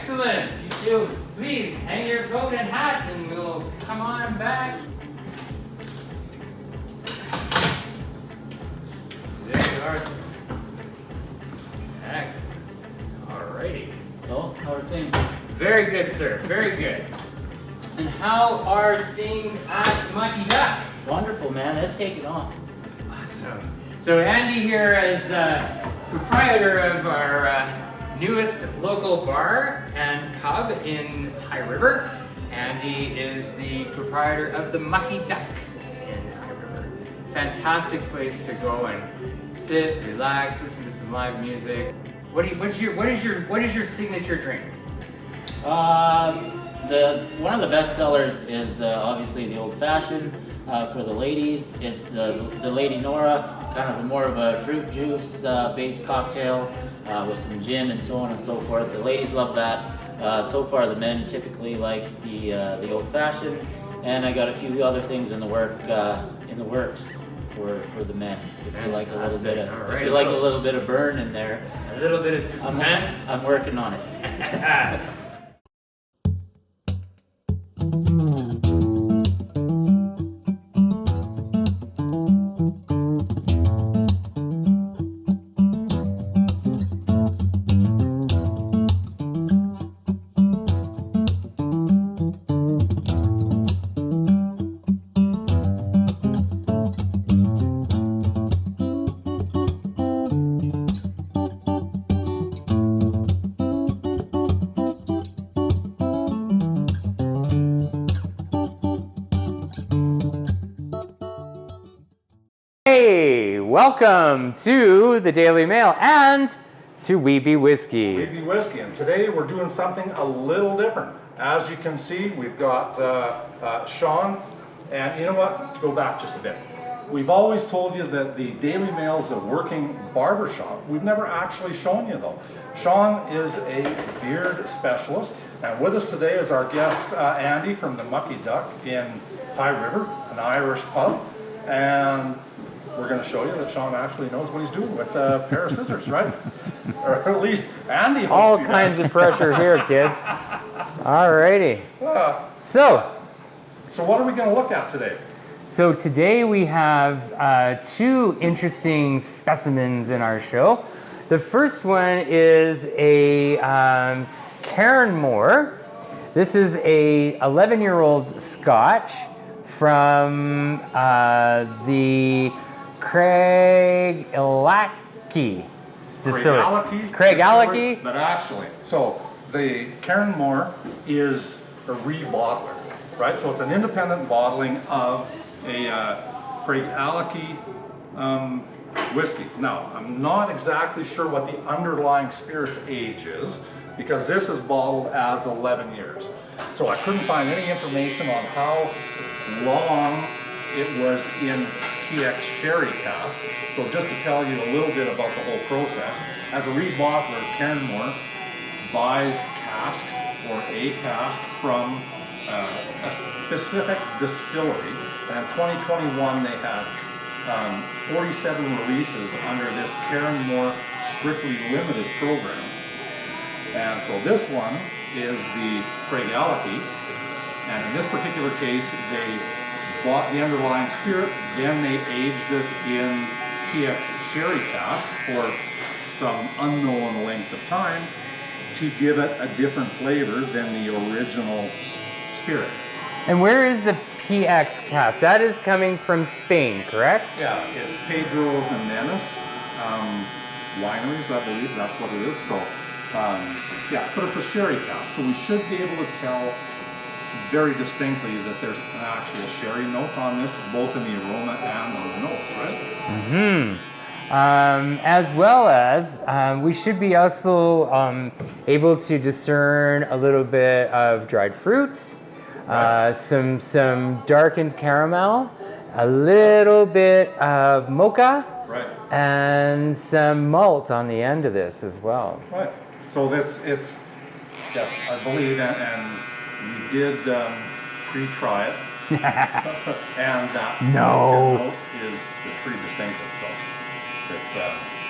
Excellent. You please hang your coat and hat and we'll come on back. There you are, sir. Excellent. Alrighty. So, how are things? Very good, sir. Very good. And how are things at Mucky Duck? Wonderful, man. Let's take it on. Awesome. So Andy here is proprietor of our newest local bar and pub in High River. Andy is the proprietor of the Mucky Duck in High River. Fantastic place to go and sit, relax, listen to some live music. What is your signature drink? One of the best sellers is obviously the old fashioned. For the ladies, it's the Lady Nora, kind of more of a fruit juice based cocktail with some gin and so on and so forth. The ladies love that. So far, the men typically like the old fashioned, and I got a few other things in the works for the men. If you like a little bit of, if you like a little bit of burn in there, a little bit of suspense. I'm working on it. Hey, welcome to the Daily Mail and to WeBeWhisky. WeBeWhisky, and today we're doing something a little different. As you can see, we've got SHAUN, and you know what? Go back just a bit. We've always told you that the Daily Mail is a working barbershop. We've never actually shown you though. SHAUN is a beard specialist, and with us today is our guest Andy from the Mucky Duck in High River, an Irish pub, and we're going to show you that SHAUN actually knows what he's doing with a pair of scissors, right? Or at least Andy hopes All he kinds does. of pressure here, kids. Alrighty. So what are we going to look at today? So today we have two interesting specimens in our show. The first one is a CARN MOR. This is a 11-year-old Scotch from the Craigellachie distillery. Craigellachie. But actually, so the CARN MOR is a rebottler, right? So it's an independent bottling of a Craigellachie whiskey. Now, I'm not exactly sure what the underlying spirit's age is, because this is bottled as 11 years. So I couldn't find any information on how long it was in PX sherry cask. So just to tell you a little bit about the whole process, as a rebottler, CARN MOR buys casks or a cask from a specific distillery, and in 2021 they had 47 releases under this CARN MOR strictly limited program. And so this one is the Craigellachie, and in this particular case they bought the underlying spirit, then they aged it in PX sherry casks for some unknown length of time to give it a different flavor than the original spirit. And where is the PX cask? That is coming from Spain, correct? Yeah, it's Pedro Jimenez wineries, I believe that's what it is. So yeah, but it's a sherry cask, so we should be able to tell very distinctly that there's an actual sherry note on this, both in the aroma and on the nose, right? As well as we should be also able to discern a little bit of dried fruit, right. some darkened caramel, a little bit of mocha, right, and some malt on the end of this as well. Right. So it's yes, I believe, and we did pre-try it, and that note is pretty distinctive. So it's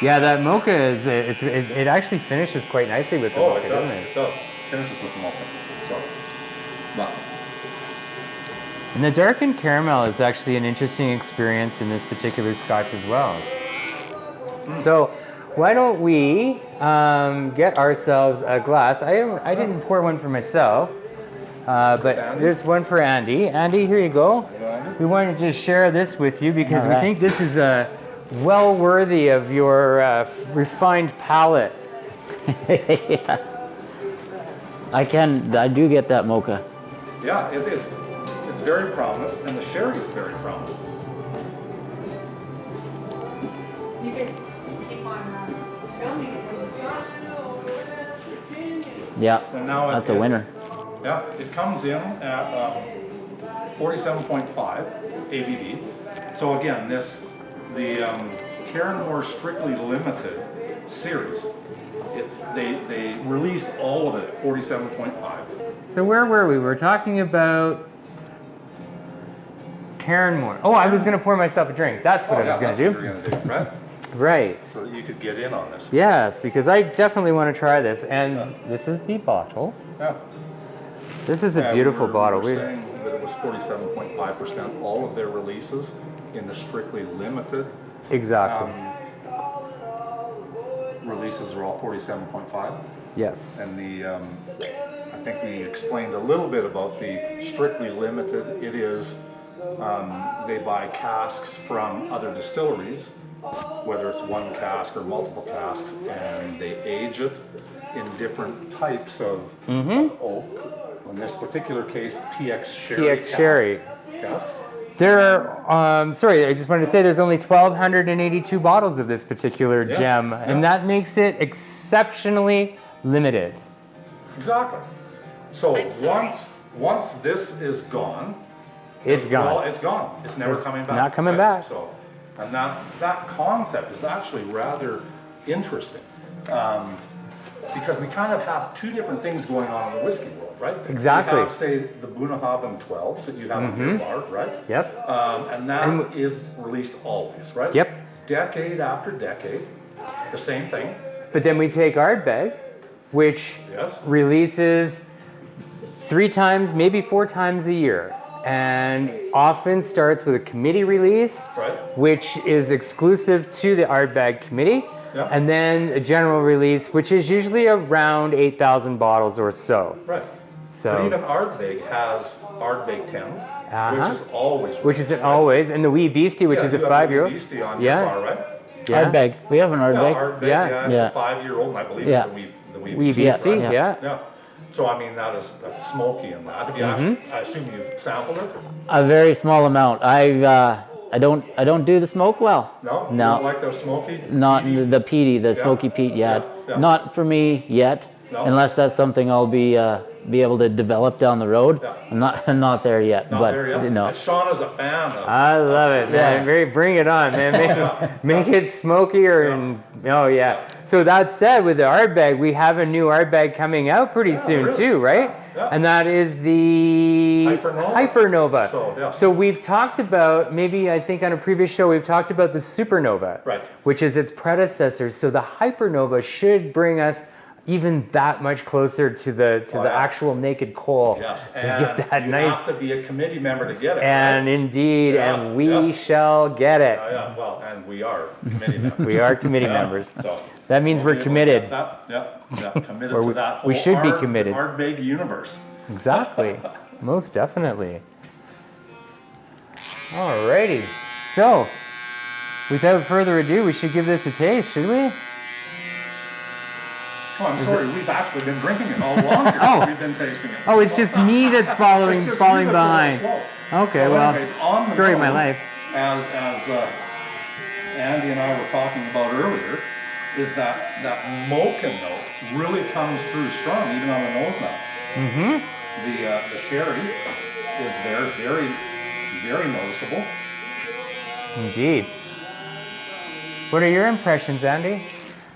yeah, that mocha is it actually finishes quite nicely with the mocha, doesn't it? It does. finishes with the mocha. So, but And the darkened caramel is actually an interesting experience in this particular Scotch as well. So why don't we get ourselves a glass? I didn't pour one for myself, but there's one for Andy. Andy, here you go. We wanted to just share this with you because we think this is well worthy of your refined palate. Yeah. I do get that mocha. yeah, it is. It's very prominent, and the sherry is very prominent. You guys keep on filming it when you stop. Yeah, And now that's a winner. Yeah, it comes in at 47.5 ABV. So again, the CARN MOR Strictly Limited series, they release all of it at 47.5. So where were we? We're talking about CARN MOR. Oh, I was going to pour myself a drink. That's what I was going to do. What you're going to do, right? Right. So that you could get in on this. Yes, because I definitely want to try this. And this is the bottle. Yeah. This is a beautiful bottle. We were saying that it was 47.5%. All of their releases in the Strictly Limited Exactly. Releases are all 47.5. Yes. And I think we explained a little bit about the Strictly Limited. It is, they buy casks from other distilleries, whether it's one cask or multiple casks, and they age it in different types of oak. In this particular case, PX Sherry. PX Sherry. Casks. There are, sorry, I just wanted to say there's only 1,282 bottles of this particular gem, and that makes it exceptionally limited. Exactly. So once this is gone, It's gone. Well, it's gone. It's never coming back. Not coming back. So, and that concept is actually rather interesting, because we kind of have two different things going on in the whiskey world, right? Exactly. We have, say, the Bunnahabhain 12s that you have in your bar, right? Yep. And that is released always, right? Yep. Decade after decade, the same thing. But then we take Ardbeg, which releases 3 times, maybe 4 times a year, and often starts with a committee release, which is exclusive to the Ardbeg committee, and then a general release, which is usually around 8,000 bottles or so. Right. So, but even Ardbeg has Ardbeg 10, which is always released, which is always, and the WeBeWhisky, which is a 5-year-old. WeBeWhisky on your bar, right? Ardbeg. We have an Ardbeg. Ardbeg, it's a 5-year-old, and I believe it's the WeBeWhisky, yeah. So I mean that's smoky in that. Have you actually, I assume you've sampled it? A very small amount. I don't do the smoke well. No. You No. don't like those smoky? Not peaty? the peaty, the smoky peat yet. Yeah. Not for me yet. No. Unless that's something I'll be able to develop down the road. Yeah. I'm not there yet. Not but there yet? no. And Sean is a fan of. I love it, man. Bring it on, man. Make it smokier and So that said, with the Ardbeg, we have a new Ardbeg coming out pretty soon too, right? Yeah. And that is the Hypernova. So, we've talked about, maybe I think on a previous show, we've talked about the Supernova, which is its predecessor. So the Hypernova should bring us even that much closer to the actual naked coal. Yes, to and get that you have to be a committee member to get it. And indeed, and we shall get it. Well, and we are committee members. We are committee members. So that means we're committed. Committed to that. We should be committed. Ardbeg universe. Exactly. Most definitely. Alrighty. So, without further ado, we should give this a taste, should we? Oh, I'm sorry. We've actually been drinking it all along here. We've been tasting it. Oh, it's just me that's falling behind. Okay, well, anyways, on the story of my nose, life. As Andy and I were talking about earlier, is that mocha note really comes through strong, even on the nose now. The sherry is there, very, very noticeable. Indeed. What are your impressions, Andy?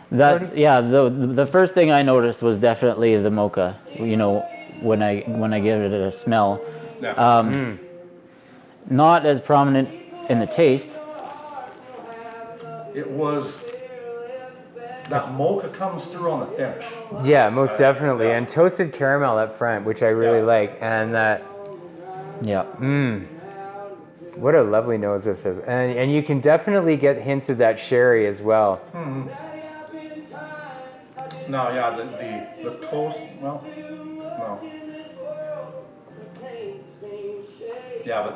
The first thing I noticed was definitely the mocha. You know, when I give it a smell, not as prominent in the taste. It was that mocha comes through on the finish. Yeah, most definitely. Yeah. And toasted caramel up front, which I really like. And that, Yeah. what a lovely nose this is. And you can definitely get hints of that sherry as well. No, yeah, the toast, well, no. Yeah, but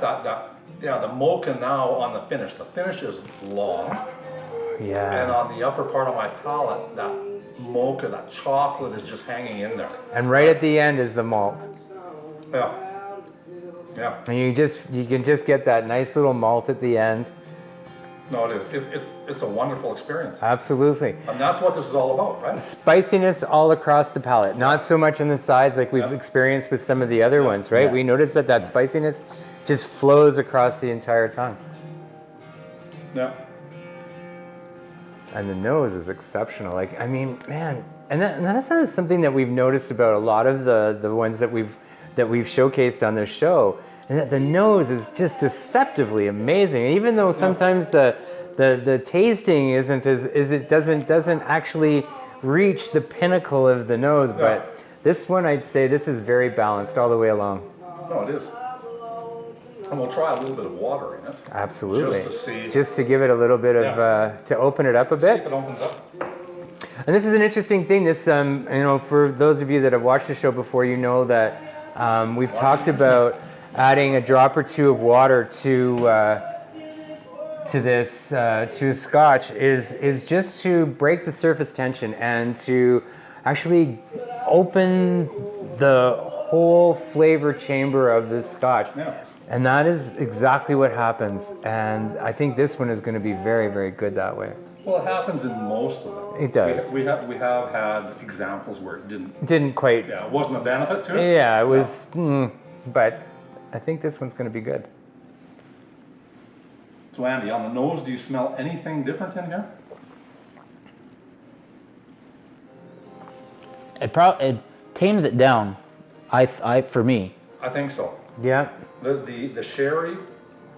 the mocha now on the finish. The finish is long. Yeah. And on the upper part of my palate, that mocha, that chocolate is just hanging in there. And right at the end is the malt. Yeah. Yeah. And you can just get that nice little malt at the end. No, it is. It's a wonderful experience. Absolutely. And that's what this is all about, right? Spiciness all across the palate, not so much on the sides like we've experienced with some of the other ones, right? Yeah. We noticed that spiciness just flows across the entire tongue. Yeah. And the nose is exceptional. Like, I mean, man, and that's something that we've noticed about a lot of the ones that we've showcased on this show, and that the nose is just deceptively amazing. And even though sometimes the tasting isn't it doesn't actually reach the pinnacle of the nose, but this one, I'd say this is very balanced all the way along. No, it is. And we'll try a little bit of water in it. Absolutely. Just to see. Just to give it a little bit of, to open it up a See bit. if it opens up. And this is an interesting thing. This, for those of you that have watched the show before, you know that we've talked about adding a drop or two of water to a Scotch is just to break the surface tension and to actually open the whole flavor chamber of this Scotch. Yeah. And that is exactly what happens. And I think this one is going to be very, very good that way. Well, it happens in most of them. It does. We have had examples where it Didn't quite. Yeah, it wasn't a benefit to it. Yeah, it was. But I think this one's going to be good. So Andy, on the nose, do you smell anything different in here? It tames it down. For me. I think so. Yeah. The sherry,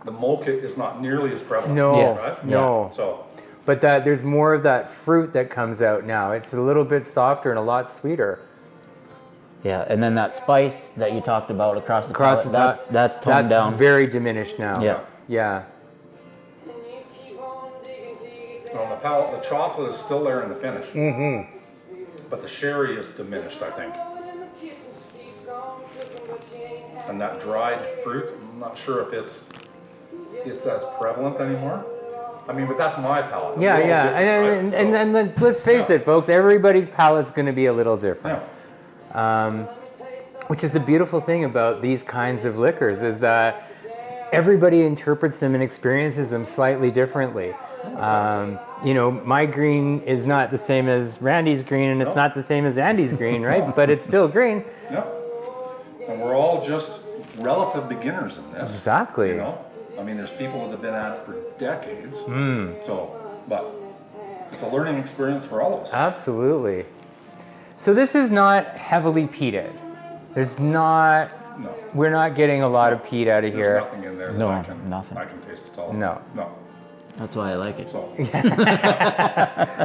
the mocha is not nearly as prevalent. No. Yeah. Right? No. So. But there's more of that fruit that comes out now. It's a little bit softer and a lot sweeter. Yeah, and then that spice that you talked about across the Across palate, the top, that's toned down. That's very diminished now. Yeah. Yeah. On the palate, the chocolate is still there in the finish. Mm-hmm. But the sherry is diminished, I think. And that dried fruit, I'm not sure if it's as prevalent anymore. I mean, but that's my palate. Yeah, We're all yeah. different, right? And then let's face it, folks, everybody's palate's going to be a little different. Yeah. Which is the beautiful thing about these kinds of liquors, is that everybody interprets them and experiences them slightly differently. My green is not the same as Randy's green, and it's not the same as Andy's green, right? But it's still green. Yeah. And we're all just relative beginners in this. Exactly. You know? I mean, there's people that have been at it for decades. So, but it's a learning experience for all of us. Absolutely. So this is not heavily peated. There's not. No. We're not getting a lot of peat out of There's here. nothing in there that No, I can taste at all. No. No. That's why I like it. So,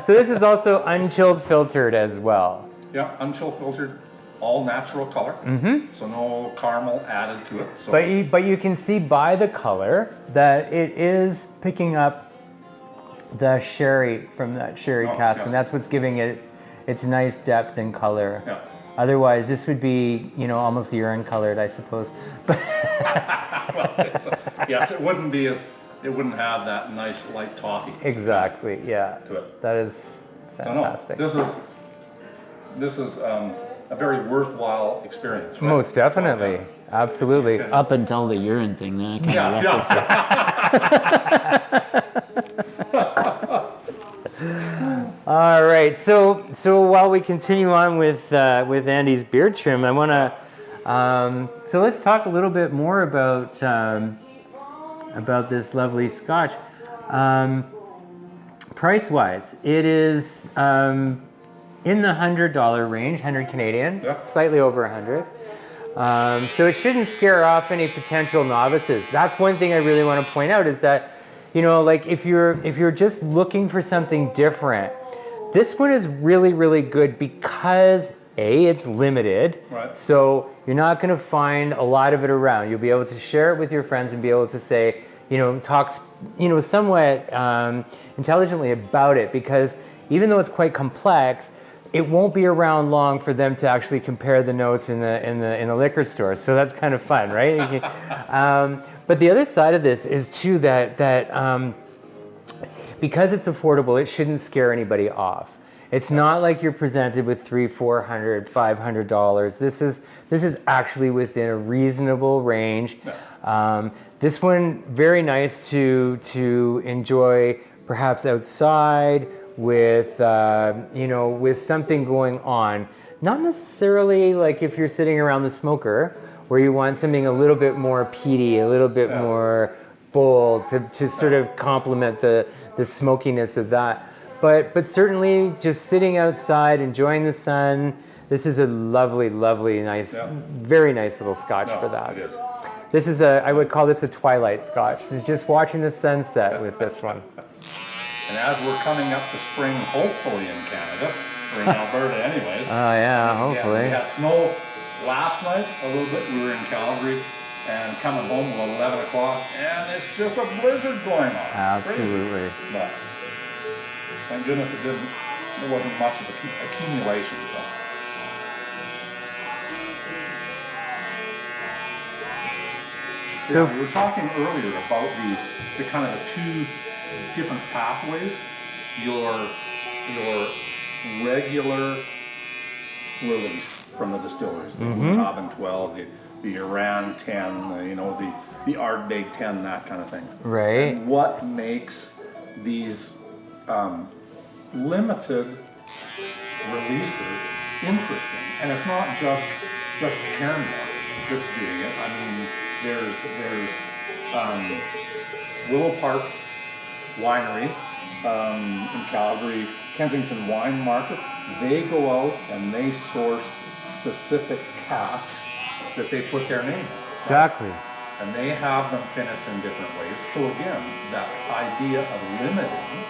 So this is also unchilled filtered as well. yeah, unchill filtered, all natural color. Mm-hmm. So no caramel added to it. So But you can see by the color that it is picking up the sherry from that sherry cask, and that's what's giving it its nice depth and color. Yeah. Otherwise, this would be, almost urine colored, I suppose. Well, yes, it wouldn't have that nice light toffee Exactly. Yeah. to it. That is So no, fantastic. this is a very worthwhile experience, right? Most definitely. Absolutely. Up until the urine thing, then I can All right. So while we continue on with Andy's beard trim, I want to. So let's talk a little bit more about this lovely Scotch. Price-wise, it is in the $100 range, 100 Canadian, slightly over 100. So it shouldn't scare off any potential novices. That's one thing I really want to point out, is that, like if you're just looking for something different, This one is really, really good because A, it's limited. Right. So you're not going to find a lot of it around. You'll be able to share it with your friends and be able to say, talk, somewhat intelligently about it, because even though it's quite complex, it won't be around long for them to actually compare the notes in the liquor store. So that's kind of fun, right? But the other side of this is too that because it's affordable, it shouldn't scare anybody off. It's not like you're presented with $300, $400, $500. This is actually within a reasonable range. This one, very nice to enjoy, perhaps outside with with something going on. Not necessarily like if you're sitting around the smoker, where you want something a little bit more peaty, a little bit more bold to sort of complement the smokiness of that. But certainly just sitting outside, enjoying the sun, this is a lovely, lovely, nice, very nice little Scotch for that. It is. This is I would call this a twilight Scotch. Just watching the sunset with this one. And as we're coming up to spring, hopefully in Canada, or in Alberta anyways. Oh yeah, hopefully. We had snow last night a little bit. We were in Calgary and coming home about 11 o'clock, and it's just a blizzard going on. Absolutely. Crazy. But thank goodness there wasn't much of accumulation. So we were talking earlier about the kind of the two different pathways. Your regular release from the distilleries, the Bourbon 12, the Iran 10, the Ardbeg 10, that kind of thing. Right. And what makes these limited releases interesting? And it's not just CARN that's doing it. I mean, there's Willow Park Winery in Calgary, Kensington Wine Market. They go out and they source specific casks that they put their name on. Exactly. And they have them finished in different ways. So again, that idea of limiting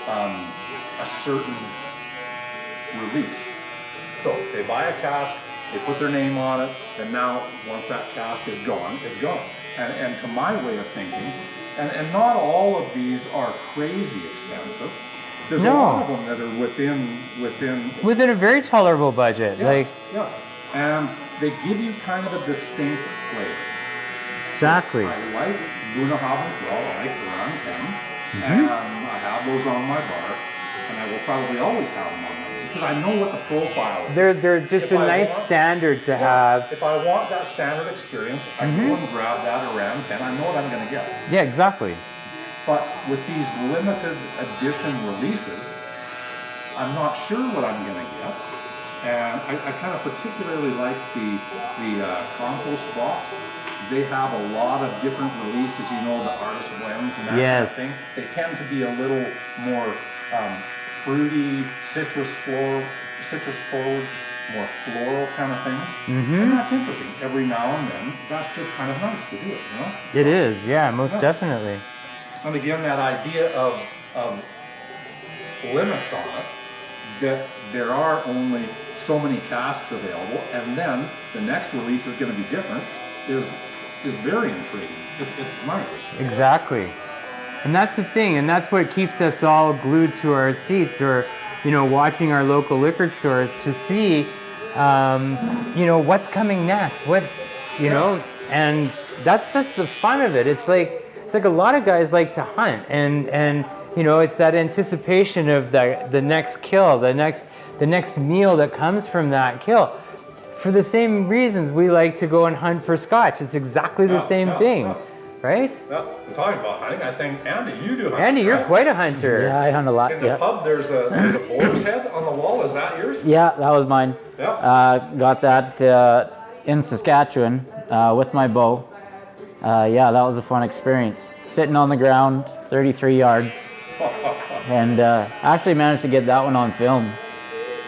a certain release. So they buy a cask, they put their name on it, and now once that cask is gone, it's gone. And to my way of thinking, and not all of these are crazy expensive. There's a lot of them that are within a very tolerable budget. Yes, yes. And they give you kind of a distinct flavor. Exactly. I like Bunnahabhain 12, I like Iran 10, and I have those on my bar, and I will probably always have them on my bar, because I know what the profile is. They're just a nice standard to have. If I want that standard experience, I go and grab that Iran 10, I know what I'm going to get. Yeah, exactly. But with these limited edition releases, I'm not sure what I'm going to get. And I kind of particularly like the compost box. They have a lot of different releases, the artist blends and that kind of thing. They tend to be a little more fruity, citrus forward, more floral kind of things. And that's interesting. Every now and then, that's just kind of nice to do it, It is, yeah, most definitely. And again, that idea of limits on it, that there are only so many casks available, and then the next release is going to be different, is very intriguing. It's nice. Exactly. And that's the thing, and that's what keeps us all glued to our seats, or watching our local liquor stores to see what's coming next, and that's the fun of it. It's like a lot of guys like to hunt, and it's that anticipation of the next kill, the next meal that comes from that kill. For the same reasons we like to go and hunt for Scotch. It's exactly the same thing, right? Well, talking about hunting, I think, Andy, you do hunting. Andy, you're quite a hunter. Yeah, I hunt a lot. In the pub, there's a boar's head on the wall. Is that yours? Yeah, that was mine. Yeah. Got that in Saskatchewan with my bow. Yeah, that was a fun experience. Sitting on the ground, 33 yards, and actually managed to get that one on film.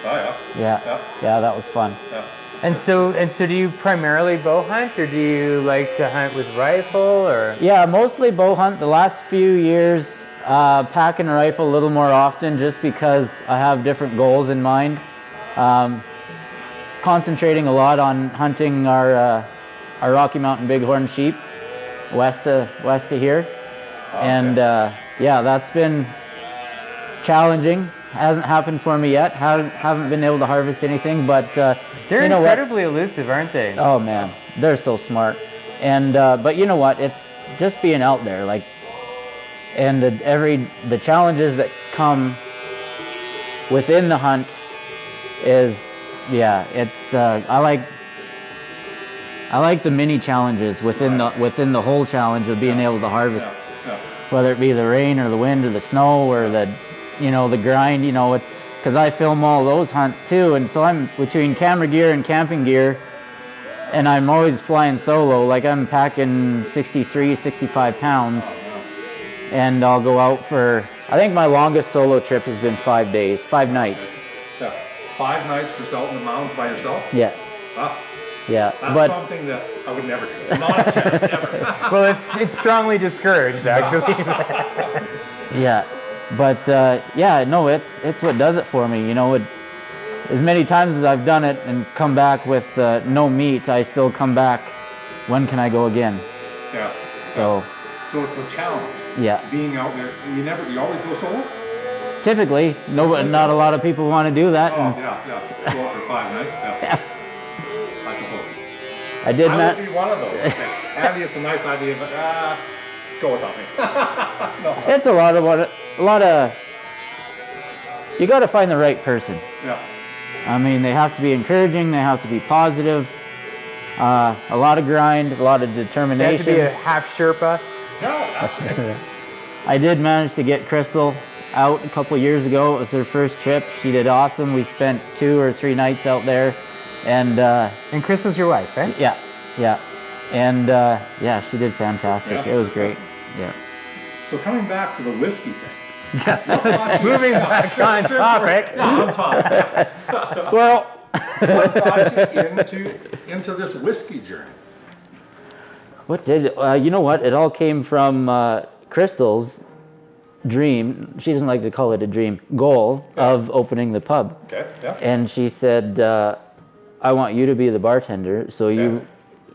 Oh yeah. Yeah, that was fun. Yeah. And so do you primarily bow hunt, or do you like to hunt with rifle, or? Yeah, mostly bow hunt. The last few years, Packing a rifle a little more often just because I have different goals in mind. Concentrating a lot on hunting our Rocky Mountain Bighorn sheep west of here. Okay. And yeah, that's been challenging. Hasn't happened for me yet. Haven't been able to harvest anything, but they're incredibly elusive, aren't they? Oh man, they're so smart. And but you know what? It's just being out there, like, and the challenges that come within the hunt is, yeah, it's I like the mini challenges within the whole challenge of being able to harvest, whether it be the rain or the wind or the snow or the grind, because I film all those hunts too, and so I'm between camera gear and camping gear, and I'm always flying solo. Like I'm packing 63, 65 pounds, and I'll go out for, I think my longest solo trip has been 5 days, 5 nights. Yeah. 5 nights just out in the mountains by yourself? Yeah. Ah. Yeah, that's something that I would never do. Not a chance, never. Well, it's strongly discouraged, actually. Yeah, but yeah, no, it's what does it for me. As many times as I've done it and come back with no meat, I still come back. When can I go again? Yeah. So it's a challenge. Yeah. Being out there, you always go solo? Typically, not a lot of people want to do that. Oh, yeah. Go out for 5 nights. Yeah. I did not. I would be one of those. Andy, it's a nice idea, but go without me. No. It's a lot of. You got to find the right person. Yeah. I mean, they have to be encouraging. They have to be positive. A lot of grind, a lot of determination. They have to be a half Sherpa. No, absolutely. I did manage to get Crystal out a couple years ago. It was her first trip. She did awesome. We spent 2 or 3 nights out there. And Crystal's your wife, right? Yeah. And yeah, she did fantastic. Yeah. It was great. Yeah. So coming back to the whiskey thing. Moving back on topic. On topic. Squirrel. What got you into this whiskey journey? What did, you know what? It all came from Crystal's dream. She doesn't like to call it a dream. Goal of opening the pub. Okay. Yeah. And she said, I want you to be the bartender, so you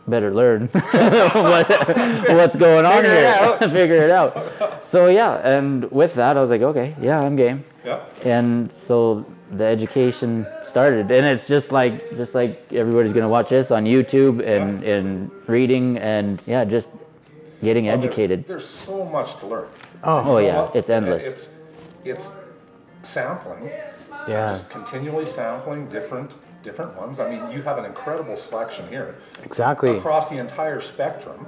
better learn what's going on here. Figure it out. So yeah, and with that, I was like, okay, yeah, I'm game. Yeah. And so the education started, and it's just like everybody's gonna watch this on YouTube and reading and yeah, just getting educated. There's so much to learn. Oh yeah, it's endless. It's sampling. Yeah. Just continually sampling different ones. I mean, you have an incredible selection here. Exactly. Across the entire spectrum.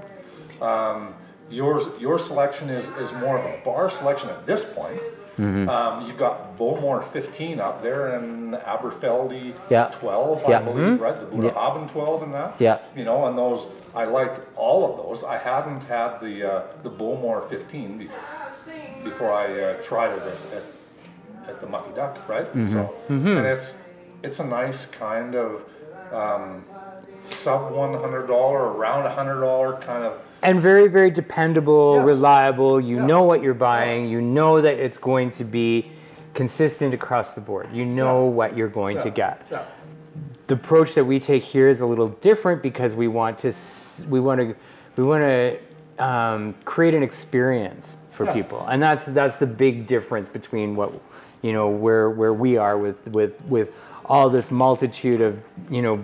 Your selection is more of a bar selection at this point. Mm-hmm. You've got Bowmore 15 up there and Aberfeldy 12, I believe, right? The Buddha Haben 12 and that. Yeah. And those, I like all of those. I hadn't had the Bowmore 15 before I tried it at the Mucky Duck, right? Mm-hmm. So, and it's a nice kind of sub $100, around $100 kind of. And very, very dependable, reliable. You know what you're buying. You know that it's going to be consistent across the board. You know what you're going to get. Yeah. The approach that we take here is a little different because we want to create an experience for people, and that's the big difference between what where we are with all this multitude of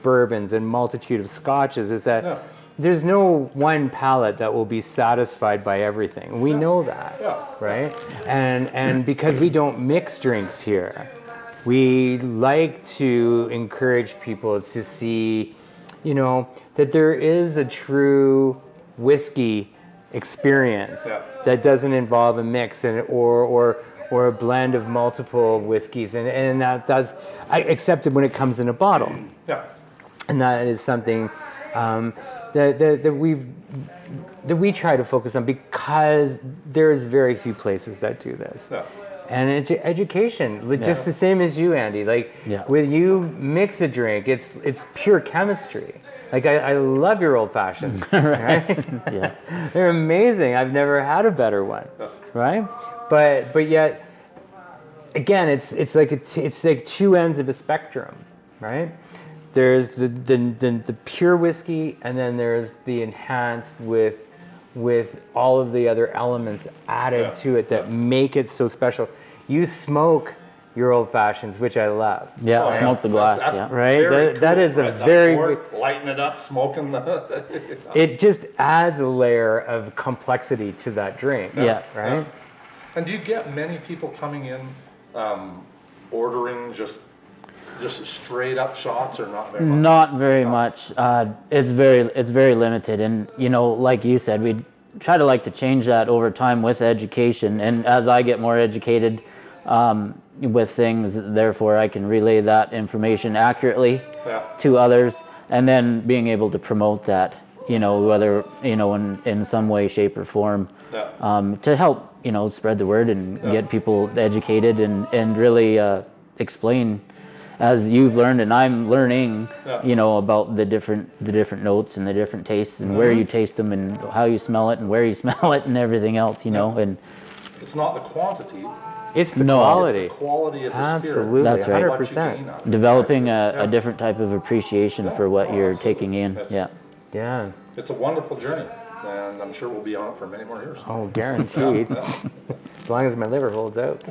bourbons and multitude of scotches is that there's no one palate that will be satisfied by everything. We know that, right? And because we don't mix drinks here, we like to encourage people to see, that there is a true whiskey experience that doesn't involve a mix or a blend of multiple whiskeys, and that's accepted when it comes in a bottle. Yeah. And that is something that we try to focus on because there's very few places that do this. Yeah. And it's education, just the same as you, Andy. When you mix a drink, it's pure chemistry. Like I love your old fashions, right? Yeah. They're amazing. I've never had a better one, right? But yet, again, it's like two ends of a spectrum, right? There's the pure whiskey, and then there's the enhanced with all of the other elements added to it that make it so special. You smoke your old fashions, which I love. Yeah, smoke the glass. That's Right? very That cool, is a right? That very fork, lighting it up, smoking the. it just adds a layer of complexity to that drink. Yeah. Right? And do you get many people coming in, ordering just straight up shots, or not very much? Not very much. It's very limited, and you know, like you said, we try to change that over time with education. And as I get more educated with things, therefore I can relay that information accurately to others, and then being able to promote that, you know, whether, you know, in some way, shape, or form, to help, you know, spread the word and get people educated and really explain, as you've learned and I'm learning, you know, about the different notes and the different tastes and where you taste them and how you smell it and where you smell it and everything else, you know. And it's not the quantity, it's the quality. it's the quality of the Absolutely, spirit. That's right. 100%. developing a different type of appreciation for what you're taking in. That's- Yeah. It's a wonderful journey, and I'm sure we'll be on it for many more years. Oh, guaranteed. As long as my liver holds out.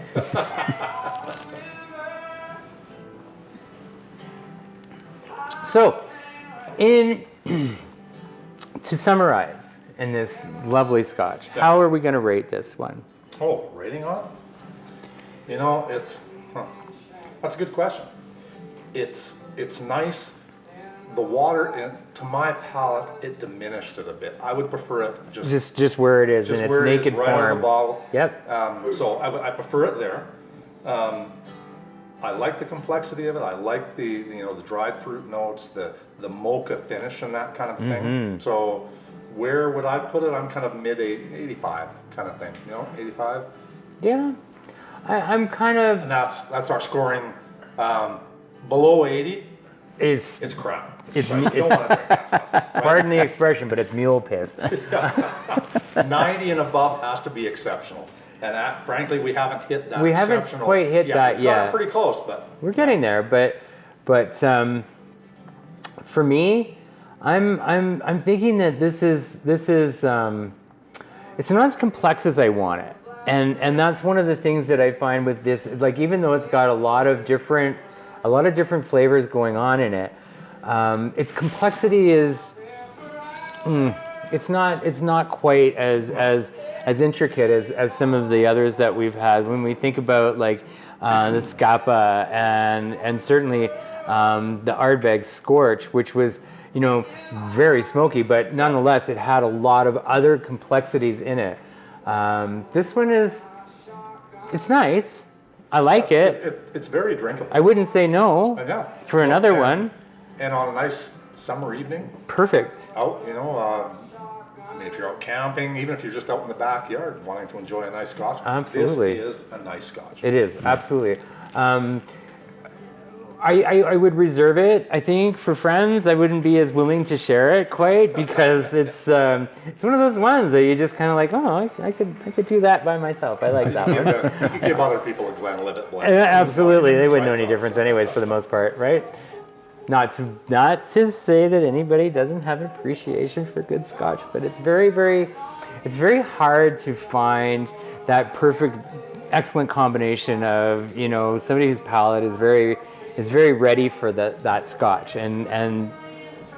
So, to summarize in this lovely Scotch, how are we going to rate this one? Oh, rating on it? You know, that's a good question. It's nice. The water, to my palate, it diminished it a bit. I would prefer it Just where it is in its where it is, naked right out of form. the bottle. Yep. So I prefer it there. I like the complexity of it. I like the dried fruit notes, the mocha finish and that kind of thing. So where would I put it? I'm kind of mid 85 kind of thing. You know, 85. Yeah. I'm kind of. And that's our scoring. Below 80, It's crap. It's Right? You don't want to drink that stuff, right? pardon the expression, but it's mule piss. 90 and above has to be exceptional. And frankly, we haven't hit that. We haven't exceptional quite hit that we've gotten yet. pretty close, but We're getting there, but for me, I'm thinking that this is it's not as complex as I want it, and that's one of the things that I find with this. Like, even though it's got a lot of different flavors going on in it, its complexity is it's not quite as intricate as some of the others that we've had. When we think about like the Scapa and certainly the Ardbeg Scorch, which was, you know, very smoky, but nonetheless it had a lot of other complexities in it. This one it's nice. I like it. it's very drinkable. I wouldn't say no Yeah. for another one. And on a nice summer evening, Perfect. out, you know, I mean, if you're out camping, even if you're just out in the backyard wanting to enjoy a nice Scotch, Absolutely. this is a nice Scotch. It is, absolutely. I would reserve it, I think, for friends. I wouldn't be as willing to share it quite, because it's one of those ones that you just kind of like, oh, I could do that by myself. I like that You one. can give other people a Glenlivet blend. Absolutely, they wouldn't know any difference anyways, for the most part, right? Not to say that anybody doesn't have an appreciation for good Scotch, but it's very hard to find that perfect, excellent combination of, you know, somebody whose palate is very ready for that Scotch, and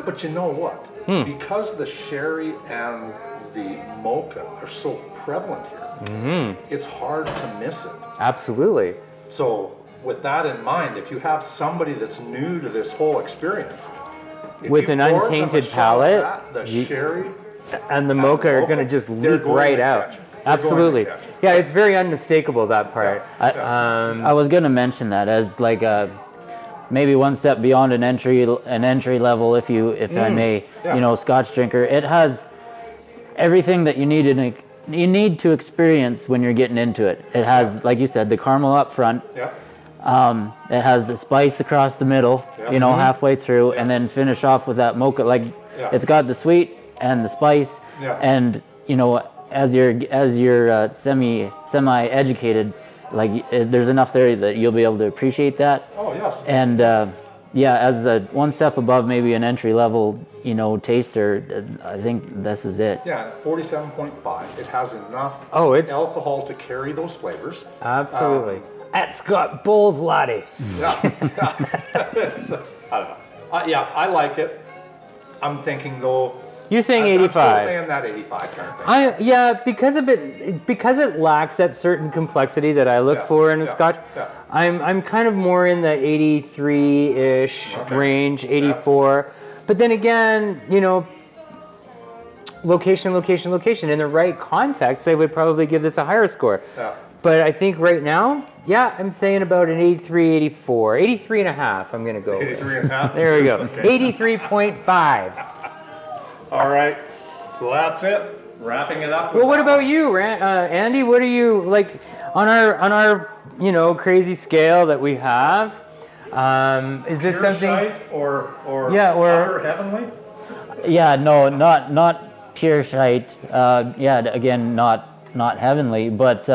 But you know what? Because the sherry and the mocha are so prevalent here, it's hard to miss it. absolutely. So with that in mind, if you have somebody that's new to this whole experience, if With you an pour them a untainted shot of palate, that, the sherry And the mocha are going to just they're leap going right to out. catch it. They're going to Absolutely. catch it. Yeah, it's very unmistakable, that part. I was gonna mention that as like maybe one step beyond an entry level, if I may, Yeah. you know, Scotch drinker. It has everything that you need to experience when you're getting into it. It has, like you said, the caramel up front. Yeah. It has the spice across the middle, Yeah. you know, halfway through, and then finish off with that mocha. Like, Yeah. it's got the sweet and the spice, Yeah. and you know, as you're semi-educated, like there's enough there that you'll be able to appreciate that. Oh, yes. And yeah, as a one step above maybe an entry level, you know, taster, I think this is it. Yeah, 47.5. It has enough Oh, it's- alcohol to carry those flavors. Absolutely. At Scott Bowles Latte. Yeah. It's, I don't know. Yeah, I like it. I'm thinking though. You're saying I'm 85. still saying that 85 kind of thing. Yeah, because it lacks that certain complexity that I look Yeah, for in a yeah, Scotch. yeah. I'm kind of more in the 83-ish Okay. range, 84. But then again, you know, location. In the right context, I would probably give this a higher score. Yeah. But I think right now, yeah, I'm saying about an 83, 84, 83 and a half. I'm gonna go. with. 83 and a half. There we go. Okay. 83.5. All right. So that's it. Wrapping it up. with Well, what that about one. you, Andy? What are you like on our you know crazy scale that we have? Is this Pure something? shite or Yeah, or- utter heavenly? Yeah, no, not pure shite. Yeah, again, not heavenly, but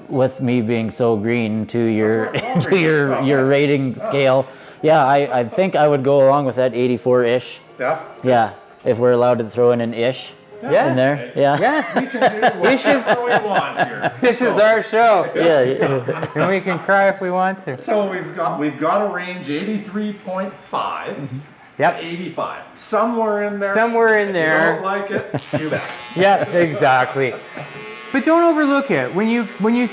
with me being so green to your to your rating scale, yeah, I think I would go along with that 84-ish. Yeah. Yeah, if we're allowed to throw in an ish Yeah. in there. Yeah. Yeah, We can do whatever we want here. this is our show, Yeah. Yeah. and we can cry if we want to. So we've got a range 83.5 Yep. 85. Somewhere in there. Somewhere in If there. you don't like it, too bad. Yeah, exactly. But don't overlook it. When you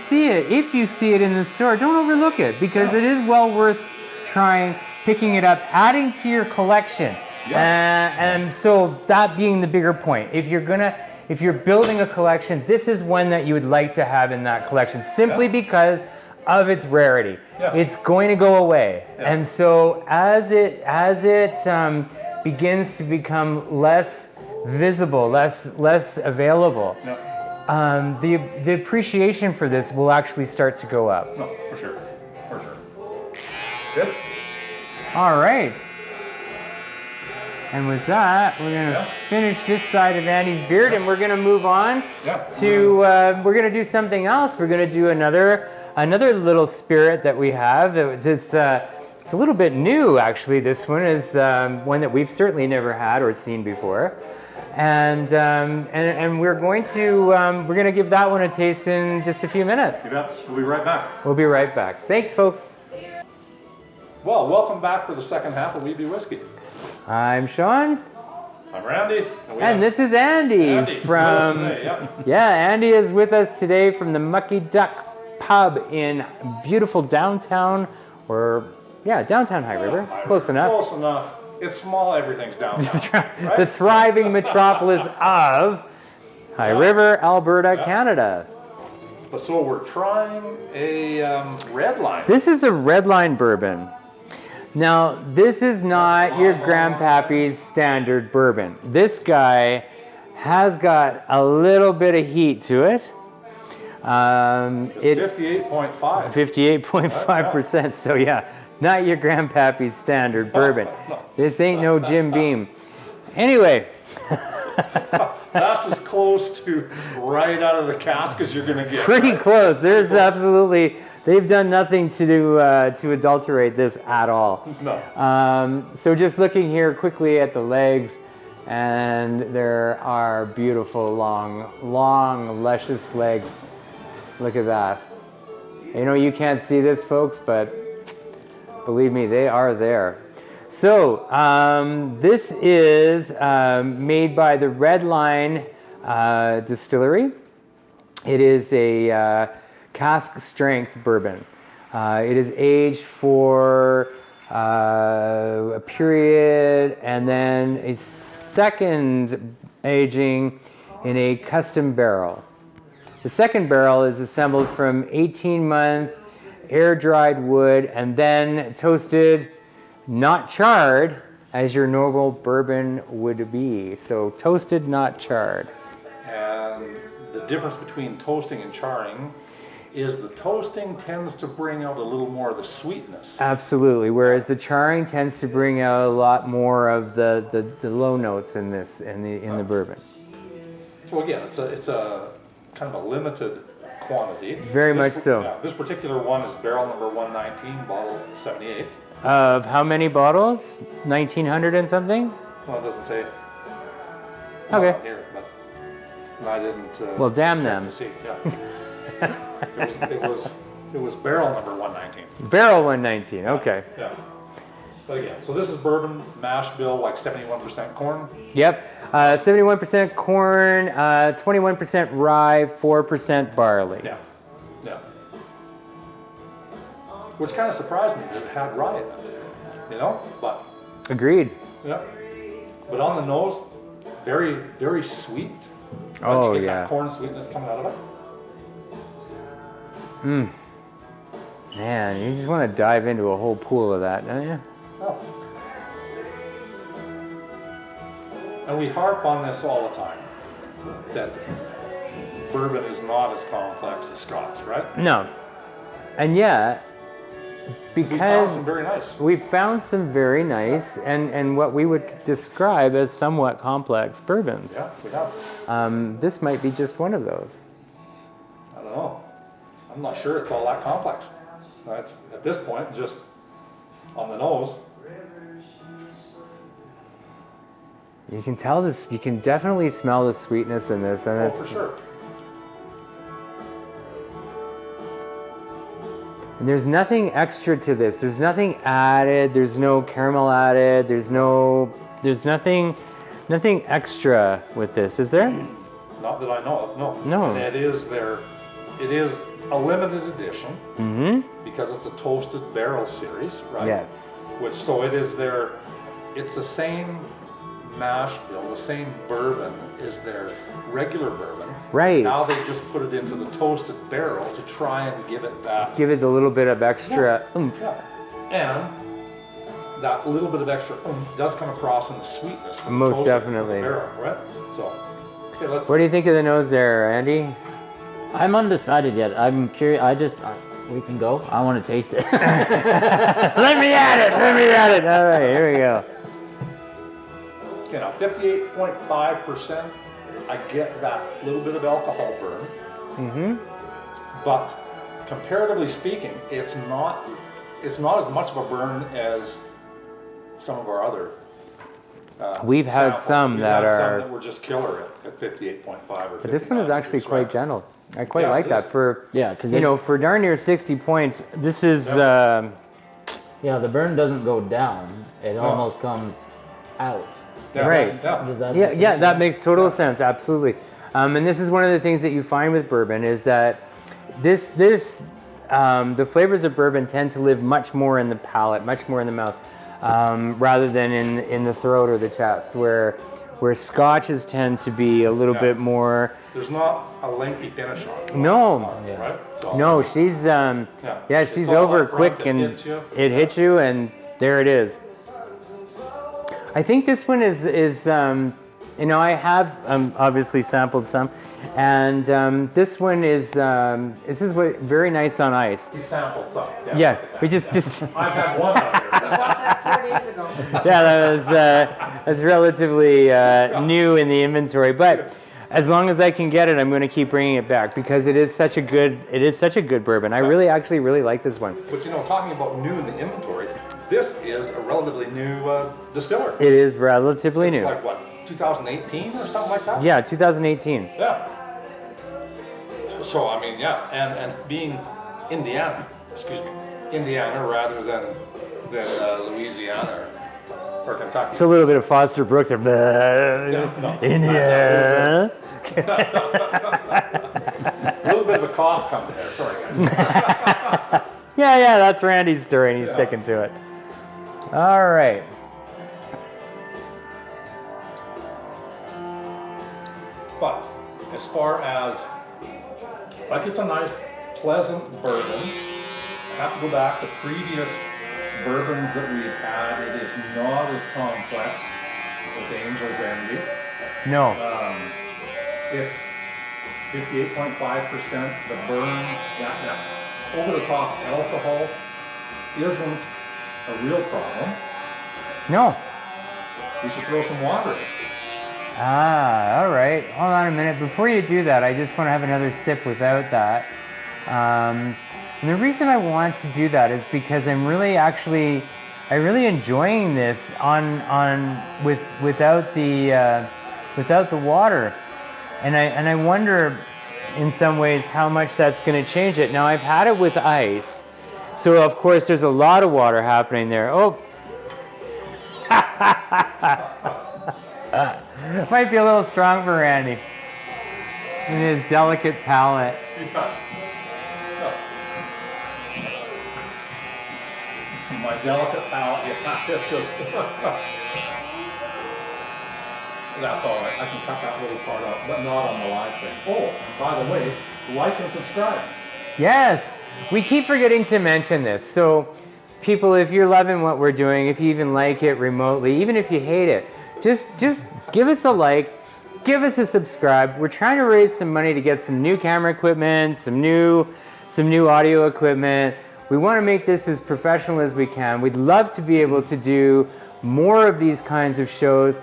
see it, if you see it in the store, don't overlook it because it is well worth trying, picking it up, adding to your collection. Yes. And so that being the bigger point, if you're building a collection, this is one that you would like to have in that collection simply Yeah. because of its rarity. Yes. It's going to go away. Yeah. And so as it begins to become less visible, less available, Yeah. the appreciation for this will actually start to go up. No, for sure. For sure. Good. All right. And with that, we're gonna Yeah. finish this side of Andy's beard, and we're gonna move on Yeah. to. We're gonna do something else. We're gonna do another little spirit that we have. It's a little bit new, actually. This one is one that we've certainly never had or seen before, and we're going to give that one a taste in just a few minutes. You bet. We'll be right back. We'll be right back. Thanks, folks. Well, welcome back for the second half of WeBeWhisky. I'm Sean. I'm Randy. And this is Andy, Andy from with us today, yeah, Andy is with us today from the Mucky Duck Pub in beautiful downtown High River. Close enough. Close enough. It's small, everything's downtown. Right? The thriving metropolis of High River, Alberta, Canada. So we're trying a Redline. This is a Redline bourbon. Now, this is not your Grandpappy's standard bourbon. This guy has got a little bit of heat to it. It's 58.5. 58.5%. So yeah, not your Grandpappy's standard bourbon. No. This ain't no Jim Beam. Anyway, That's as close to right out of the cask as you're gonna get. pretty right? close. There's absolutely, they've done nothing to adulterate this at all. No. So just looking here quickly at the legs, and there are beautiful long luscious legs. Look at that. You know, you can't see this, folks, but believe me, they are there. So this is made by the Redline Distillery. It is a cask strength bourbon. It is aged for a period and then a second aging in a custom barrel. The second barrel is assembled from 18-month air-dried wood and then toasted, not charred, as your normal bourbon would be. So toasted, not charred. And the difference between toasting and charring is the toasting tends to bring out a little more of the sweetness. Absolutely. Whereas the charring tends to bring out a lot more of the low notes in this in the bourbon. So again, it's a kind of a limited quantity. Very much so. Yeah, this particular one is barrel number 119, bottle 78. Of how many bottles? 1900 and something? Well, it doesn't say. Okay. Not here, but I didn't. Well, damn check them. to see. Yeah. it was barrel number 119. Barrel 119. Okay. Yeah. But again, so this is bourbon mash bill, like 71% corn. Yep. 71% corn, 21% rye, 4% barley. Yeah. Yeah. Which kind of surprised me that it had rye in it, you know. But Agreed. yeah. But on the nose, very, very sweet. Right? Oh, You get yeah. that corn sweetness coming out of it. Mmm. Man, you just want to dive into a whole pool of that, don't you? Oh. And we harp on this all the time, that bourbon is not as complex as Scotch, right? No. And yet, We found because some very nice. we found some very nice and what we would describe as somewhat complex bourbons. Yeah, we have. This might be just one of those. I don't know. I'm not sure it's all that complex. Right? At this point, just on the nose. You can tell this, you can definitely smell the sweetness in this. And Oh, it's, for sure. and there's nothing extra to this. There's nothing added. There's no caramel added. There's nothing extra with this, is there? Not that I know of, no. No. And it is a limited edition Mm-hmm. because it's a toasted barrel series, right? Yes. So it's the same mash bill, the same bourbon is their regular bourbon. Right. Now they just put it into the toasted barrel to try and give it that. Give it a little bit of extra oomph. Yeah. And that little bit of extra oomph does come across in the sweetness. from the Most toasting of the definitely. barrel, right? So, okay, let's. What do you think of the nose there, Andy? I'm undecided yet. I'm curious. We can go. I want to taste it. Let me at it. Let me at it. All right, here we go. Okay, now 58.5%, I get that little bit of alcohol burn, Mm-hmm. but comparatively speaking, it's not as much of a burn as some of our other We've had samples. some We've that had are- some that were just killer at 58.5 or 59. But this one is actually That's quite right. gentle. I quite Yeah, like it that is. for, Yeah, because for darn near 60 points. This is, Yep. yeah, the burn doesn't go down. It almost comes out. Yeah, Right. Yeah. Does that yeah, make yeah, sense? that makes total sense. Absolutely. And this is one of the things that you find with bourbon is that the flavors of bourbon tend to live much more in the palate, much more in the mouth, rather than in the throat or the chest, where Scotches tend to be a little Yeah. bit more. There's not a lengthy finish on it. No. Yeah. Right? So, No, she's yeah, It's she's all over up front, quick it and hits you. it hits you, and there it is. I think this one is I have obviously sampled some, and this one is very nice on ice. We sampled some. Yeah, we just I've had one out here. Bought that 4 days ago. yeah, that's relatively new in the inventory, but as long as I can get it, I'm going to keep bringing it back because it is such a good bourbon. I really like this one. But talking about new in the inventory, this is a relatively new distiller. It is relatively It's new. like what, 2018 or something like that? Yeah, 2018. Yeah. So I mean, yeah, and being Indiana rather than Louisiana or Kentucky. It's a little bit of Foster Brooks or no. India. A little bit of a cough coming there. Sorry, guys. Yeah, that's Randy's story, and he's sticking to it. All right. But as far as it's a nice, pleasant bourbon. I have to go back to previous bourbons that we've had. It is not as complex as Angel's Envy. No. It's 58.5%, the burn, that over-the-top alcohol isn't a real problem. No. You should throw some water in. Ah, all right. Hold on a minute. Before you do that, I just want to have another sip without that. And the reason I want to do that is because I'm really enjoying this without the water, and I wonder in some ways how much that's going to change it. Now I've had it with ice, so of course there's a lot of water happening there. Oh. Might be a little strong for Randy in his delicate palate. My delicate palate, it's just, that's all right. I can cut that little part out, but not on the live thing. Oh, and by the way, like and subscribe. Yes, we keep forgetting to mention this. So people, if you're loving what we're doing, if you even like it remotely, even if you hate it, just give us a like, give us a subscribe. We're trying to raise some money to get some new camera equipment, some new audio equipment. We want to make this as professional as we can. We'd love to be able to do more of these kinds of shows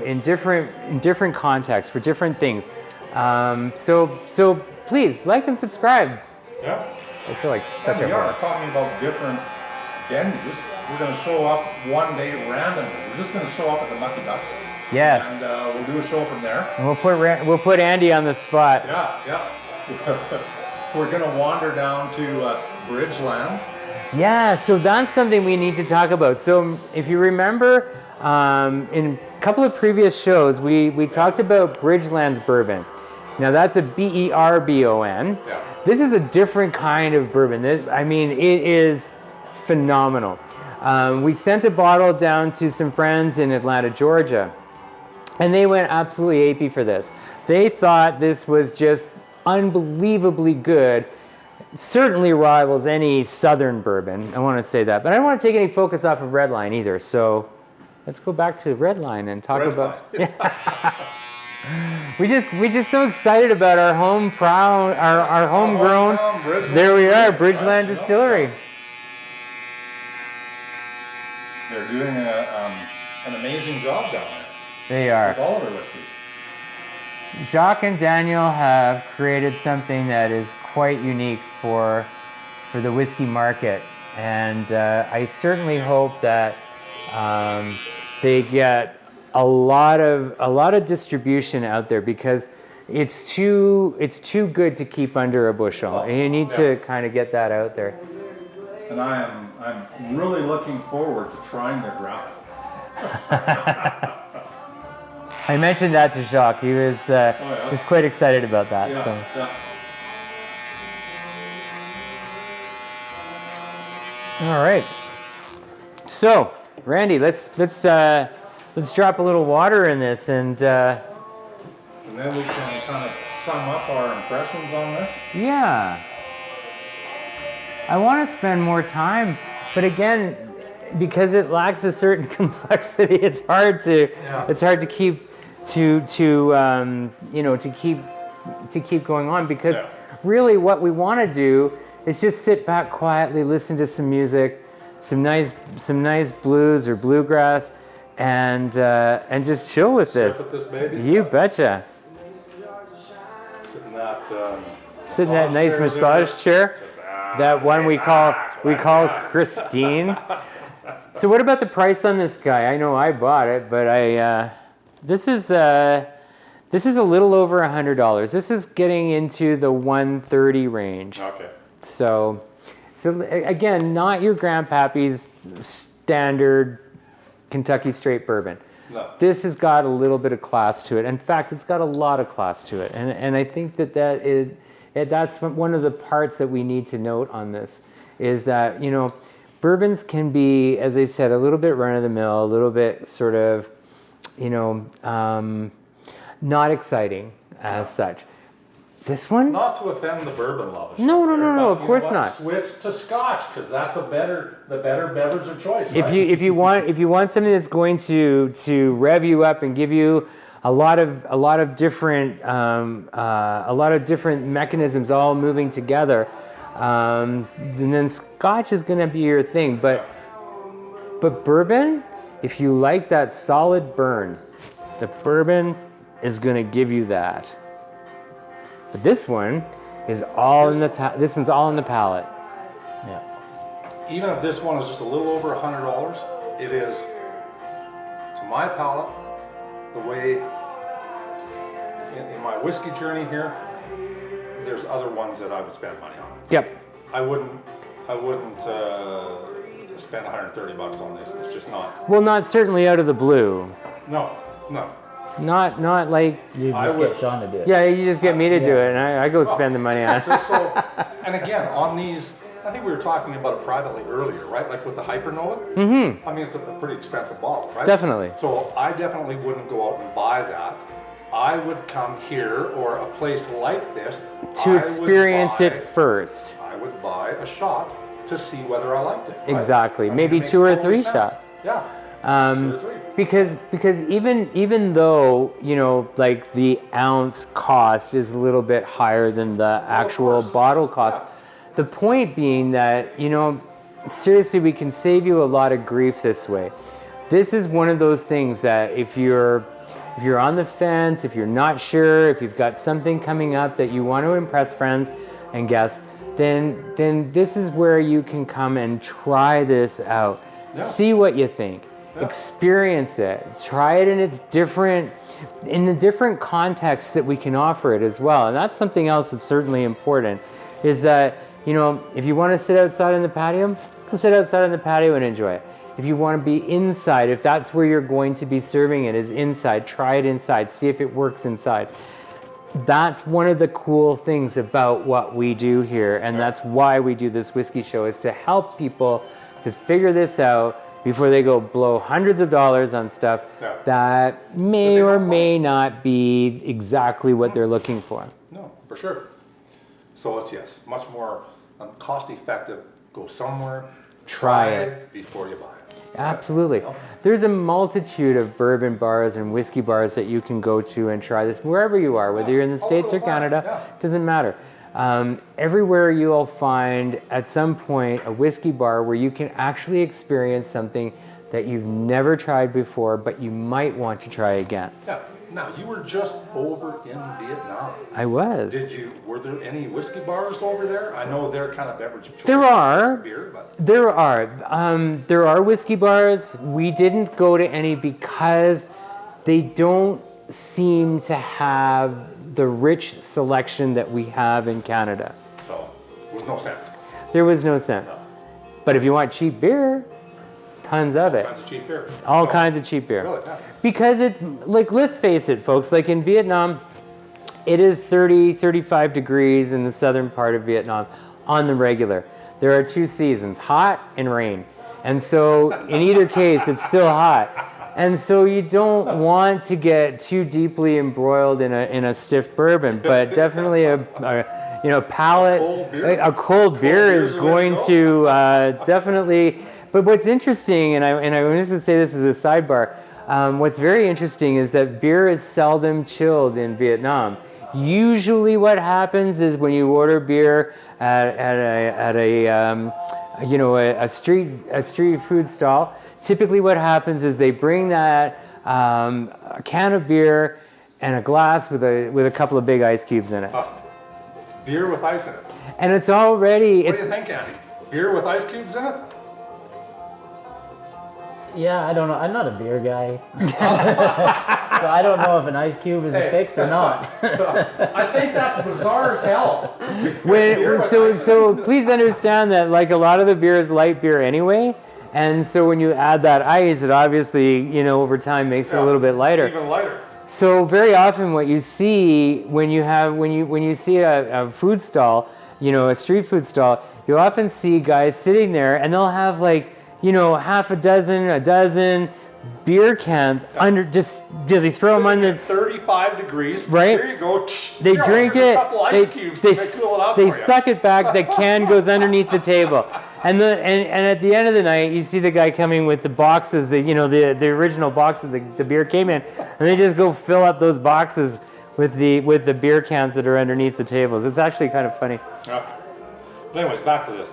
in different contexts for different things. So please like and subscribe. Yeah. I feel like such we are talking about different venues. We're going to show up one day randomly. We're just going to show up at the Mucky Duck. Yes. And we'll do a show from there. And we'll put Andy on the spot. Yeah. We're going to wander down to Bridgeland. Yeah, so that's something we need to talk about. So if you remember, in a couple of previous shows, we talked about Bridgeland's bourbon. Now that's a B-E-R-B-O-N. Yeah. This is a different kind of bourbon. I mean, it is phenomenal. We sent a bottle down to some friends in Atlanta, Georgia, and they went absolutely apey for this. They thought this was just unbelievably good. Certainly rivals any southern bourbon. I want to say that, but I don't want to take any focus off of Redline either. So let's go back to Redline and talk about. we just so excited about our our homegrown. There we are, Bridgeland Distillery. They're doing an amazing job down there. They are. With all of their whiskeys. Jacques and Daniel have created something that is quite unique for the whiskey market, and I certainly hope that they get a lot of distribution out there, because it's too good to keep under a bushel, and you need to kind of get that out there. And I'm really looking forward to trying their graphic. I mentioned that to Jacques. He was quite excited about that. Yeah, so. yeah. All right. So, Randy, let's drop a little water in this, and then we can kind of sum up our impressions on this. Yeah. I want to spend more time, but again, because it lacks a certain complexity, it's hard to keep keep going on, because really what we want to do is just sit back quietly, listen to some music, some nice blues or bluegrass, and just chill with this. Sip at this baby. You betcha. Sit in that nice massage chair. That one we call Christine. So what about the price on this guy? I know I bought it, but this is a little over $100. This is getting into the 130 range. Okay. So again, not your grandpappy's standard Kentucky straight bourbon. No. This has got a little bit of class to it. In fact, it's got a lot of class to it, and I think that's one of the parts that we need to note on this, is that bourbons can be, as I said, a little bit run-of-the-mill, a little bit sort of, not exciting as such. This one? Not to offend the bourbon lovers. No, of course not. Switch to Scotch, because that's the better beverage of choice. If right? you want something that's going to rev you up and give you a lot of different mechanisms all moving together. And then Scotch is going to be your thing, but bourbon, if you like that solid burn, the bourbon is going to give you that. But this one is all this one's all in the palate. Yeah. Even if this one is just a little over $100, it is, to my palate, the way in my whiskey journey here, there's other ones that I would spend money on. Yep. I wouldn't spend $130 on this. It's just not. Well, not certainly out of the blue. No. Not like You just get Sean to do it. yeah. You just get me to do it, and I go spend the money on it. So, and again, on these, I think we were talking about it privately earlier, right? Like with the Hypernova. Mm-hmm. I mean, it's a pretty expensive bottle, right? Definitely. So I definitely wouldn't go out and buy that. I would come here or a place like this To experience it first. I would buy a shot to see whether I liked it. Right? Exactly. I mean, Maybe it makes 2 or total 3 sense. shots. Yeah. 2 or 3. Because even though, you know, like the ounce cost is a little bit higher than the actual bottle cost, the point being that, you know, seriously, we can save you a lot of grief this way. This is one of those things that if you're on the fence, if you're not sure, if you've got something coming up that you want to impress friends and guests, then this is where you can come and try this out. Yeah. See what you think. Yeah. Experience it. Try it in the different contexts that we can offer it as well. And that's something else that's certainly important, is that, you know, if you want to sit outside in the patio, go sit outside in the patio and enjoy it. If you want to be inside, if that's where you're going to be serving it, is inside, try it inside, see if it works inside. That's one of the cool things about what we do here, and that's why we do this whiskey show, is to help people to figure this out before they go blow hundreds of dollars on stuff that may or may not be exactly what they're looking for. No, for sure. So it's, yes, much more cost effective. Go somewhere, Try it before you buy it. Absolutely. There's a multitude of bourbon bars and whiskey bars that you can go to and try this wherever you are, whether you're in the States or Canada, doesn't matter. Everywhere you'll find at some point a whiskey bar where you can actually experience something that you've never tried before, but you might want to try again. Yeah. Now, you were just over in Vietnam. I was. Were there any whiskey bars over there? I know they're kind of beverage of choice. There are. Beer, but. There are whiskey bars. We didn't go to any because they don't seem to have the rich selection that we have in Canada. So, there was no sense. There was no sense. No. But if you want cheap beer, tons of it. All kinds of cheap beer. All kinds of cheap beer. Really? Yeah. Because it's, like, let's face it, folks, like in Vietnam, it is 30, 35 degrees in the southern part of Vietnam on the regular. There are 2 seasons, hot and rain. And so in either case, it's still hot. And so you don't want to get too deeply embroiled in a stiff bourbon, but definitely a palate, a cold beer is going to definitely. But what's interesting, and I was just going to say this as a sidebar, what's very interesting is that beer is seldom chilled in Vietnam. Usually what happens is when you order beer at a street food stall, typically what happens is they bring that a can of beer and a glass with a couple of big ice cubes in it. Beer with ice in it. And it's already... What do you think, Andy? Beer with ice cubes in it? Yeah, I don't know. I'm not a beer guy. So I don't know if an ice cube is a fix or not. I think that's bizarre as hell. So please understand that, like, a lot of the beer is light beer anyway. And so when you add that ice, it obviously, over time makes it a little bit lighter. Even lighter. So very often what you see when you see a food stall, a street food stall, you often see guys sitting there and they'll have half a dozen beer cans under, they throw them under 35 degrees. Right. There you go. They drink it. A couple ice cubes to cool it out they for you. suck it back. The can goes underneath the table. And at the end of the night, you see the guy coming with the boxes, the original boxes the beer came in, and they just go fill up those boxes with the beer cans that are underneath the tables. It's actually kind of funny. Yeah. But anyways, back to this.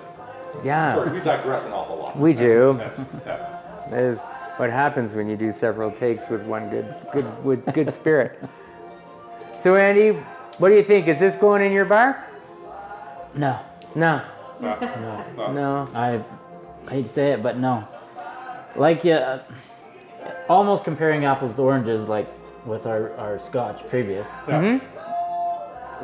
Yeah. Sorry, we digress an awful lot. We do. Yeah. That is what happens when you do several takes with one good spirit. So Andy, what do you think? Is this going in your bar? No. No. No. I hate to say it, but no. Like, yeah, almost comparing apples to oranges, like with our Scotch previous. Yeah.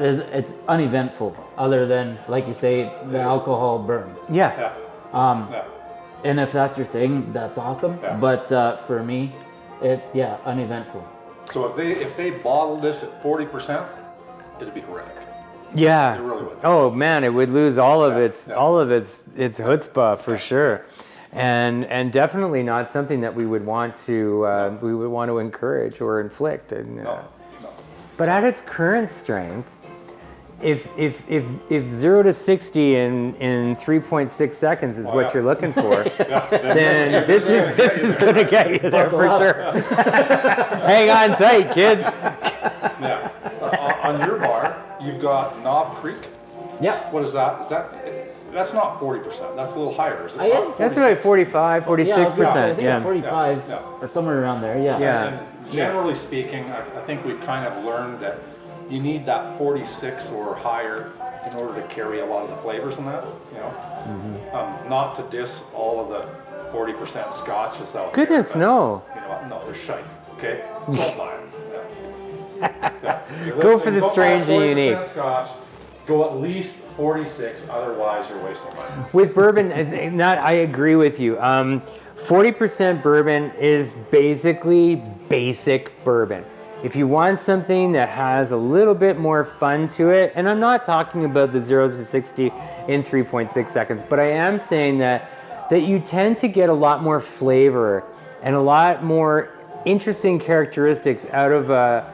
It's uneventful, other than, like you say, the alcohol burn. Yeah. Yeah. And if that's your thing, that's awesome. Yeah. But for me, uneventful. So if they bottled this at 40%, it'd be horrific. Yeah. It really would. Oh man, it would lose all of its Yeah. chutzpah for sure, and definitely not something that we would want to encourage or inflict. And, No. But at its current strength, if 0 to 60 in 3.6 seconds is what yeah. you're looking for, Yeah. then this is going to get you there for sure. Hang on tight, kids. Yeah. On your bar, you've got Knob Creek. Yeah. What is that? That's not 40%. That's a little higher, is it? Yeah. not? That's right, 45, 46%. I think Yeah. 45 Yeah. or somewhere around there. Yeah. Yeah. And generally speaking, I think we've kind of learned that you need that 46 or higher in order to carry a lot of the flavors in that, you know. Mm-hmm. Not to diss all of the 40% scotches out Goodness, there. no. You know what? No, they're shite, okay? Don't buy them. Yeah. You're Go listening, for the don't buy strange and 40% unique. Scotch, go at least 46, otherwise you're wasting money. With bourbon, I agree with you. 40% bourbon is basically basic bourbon. If you want something that has a little bit more fun to it, and I'm not talking about the 0 to 60 in 3.6 seconds, but I am saying that you tend to get a lot more flavor and a lot more interesting characteristics out of a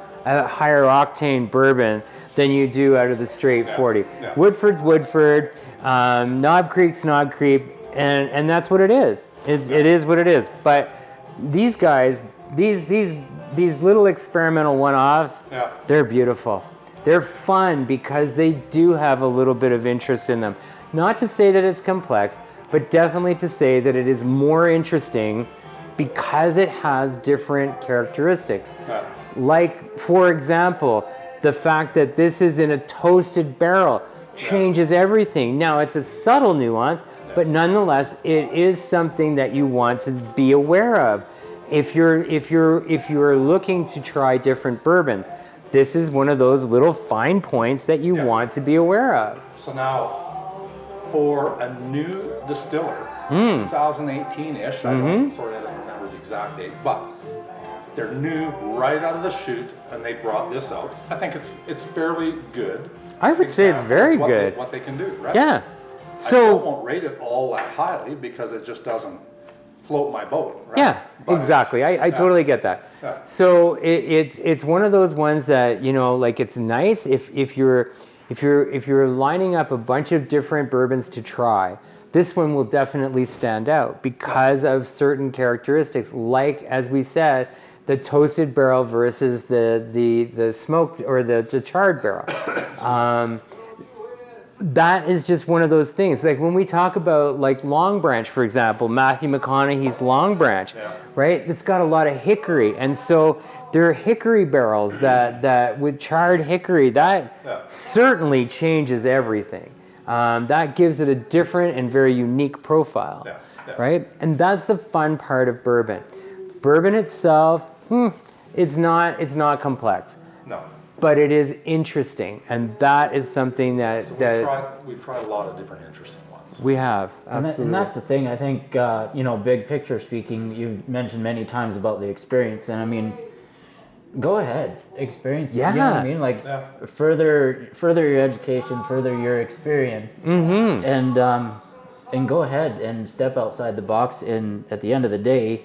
higher octane bourbon than you do out of the straight 40. Yeah. Woodford's Woodford, Knob Creek's Knob Creek, and that's what it is. It is what it is. But these guys, these little experimental one-offs, Yeah. they're beautiful. They're fun because they do have a little bit of interest in them. Not to say that it's complex, but definitely to say that it is more interesting because it has different characteristics. Yeah. Like, for example, the fact that this is in a toasted barrel changes everything. Now, it's a subtle nuance, but nonetheless, it is something that you want to be aware of. If you're looking to try different bourbons, this is one of those little fine points that you want to be aware of. So now, for a new distiller, 2018-ish, I don't remember the exact date, but they're new right out of the chute, and they brought this out. I think it's fairly good. I would say it's very good. What they can do, right? Yeah. I still So won't rate it all that highly because it just doesn't float my boat, right? yeah, But exactly. I totally get that. Yeah. So it's one of those ones that, you know, like, it's nice if you're lining up a bunch of different bourbons to try. This one will definitely stand out because of certain characteristics, like, as we said, the toasted barrel versus the smoked or the charred barrel. That is just one of those things. Like, when we talk about, like, Long Branch, for example, Matthew McConaughey's Long Branch, right? It's got a lot of hickory, and so there are hickory barrels that with charred hickory, that certainly changes everything. That gives it a different and very unique profile, right? And that's the fun part of bourbon. Bourbon itself, it's not complex. No. But it is interesting, and that is something that We've tried a lot of different interesting ones. we have. Absolutely. And that's the thing. I think, big picture speaking, you've mentioned many times about the experience, and I mean, go ahead, experience it. You know what I mean? Like, further your education, further your experience, and go ahead and step outside the box. And at the end of the day,